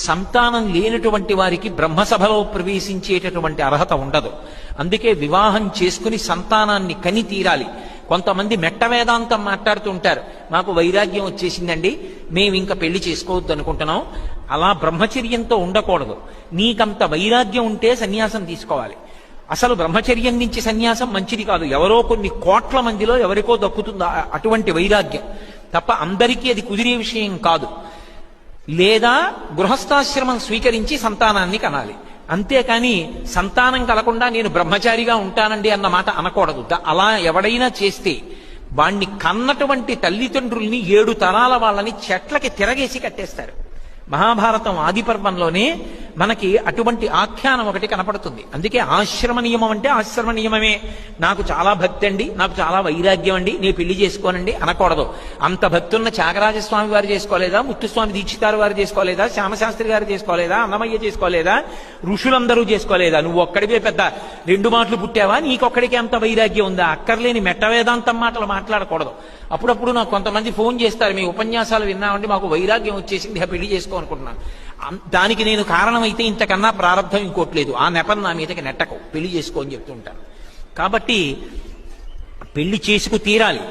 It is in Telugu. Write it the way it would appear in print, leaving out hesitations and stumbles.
సంతానం లేనటువంటి వారికి బ్రహ్మసభలో ప్రవేశించేటటువంటి అర్హత ఉండదు. అందుకే వివాహం చేసుకుని సంతానాన్ని కని తీరాలి. కొంతమంది మెట్ట వేదాంతం మాట్లాడుతుంటారు, మాకు వైరాగ్యం వచ్చేసిందండి, మేము ఇంకా పెళ్లి చేసుకోవద్దు అనుకుంటున్నాం. అలా బ్రహ్మచర్యంతో ఉండకూడదు. నీకంత వైరాగ్యం ఉంటే సన్యాసం తీసుకోవాలి. అసలు బ్రహ్మచర్యం నుంచి సన్యాసం మంచిది కాదు. ఎవరో కొన్ని కోట్ల మందిలో ఎవరికో దక్కుతుంది అటువంటి వైరాగ్యం తప్ప అందరికీ అది కుదిరే విషయం కాదు. లేదా గృహస్థాశ్రమం స్వీకరించి సంతానాన్ని కనాలి. అంతేకాని సంతానం కలకుండా నేను బ్రహ్మచారిగా ఉంటానండి అన్న మాట అనకూడదు. అలా ఎవడైనా చేస్తే వాణ్ణి కన్నటువంటి తల్లిదండ్రుల్ని 7 తరాల వాళ్ళని చెట్లకి తిరగేసి కట్టేస్తారు. మహాభారతం ఆది పర్వంలోనే మనకి అటువంటి ఆఖ్యానం ఒకటి కనపడుతుంది. అందుకే ఆశ్రమ నియమం అంటే ఆశ్రమ నియమమే. నాకు చాలా భక్తి అండి, నాకు చాలా వైరాగ్యం అండి, నేను పెళ్లి చేసుకోనండి అనకూడదు. అంత భక్తి ఉన్న త్యాగరాజస్వామి వారు చేసుకోలేదా, ముత్తుస్వామి దీక్షితారు వారు చేసుకోలేదా, శ్యామశాస్త్రి గారు చేసుకోలేదా, అన్నమయ్య చేసుకోలేదా, ఋషులందరూ చేసుకోలేదా? నువ్వు ఒక్కడివే పెద్ద 2 మాటలు పుట్టావా, నీకొక్కడికి అంత వైరాగ్యం ఉందా? అక్కర్లేని మెట్ట వేదాంతం మాటలు మాట్లాడకూడదు. అప్పుడప్పుడు నాకు కొంతమంది ఫోన్ చేస్తారు, మీ ఉపన్యాసాలు విన్నామండి, మాకు వైరాగ్యం వచ్చేసింది, పెళ్లి చేసుకో అనుకుంటున్నాను. దానికి నేను కారణమైతే ఇంతకన్నా ప్రారంభం ఇంకోట్లేదు. ఆ నెపం నా మీదకి నెట్టకు, పెళ్లి చేసుకో అని చెప్తుంటాను. కాబట్టి పెళ్లి చేసుకు తీరాలి.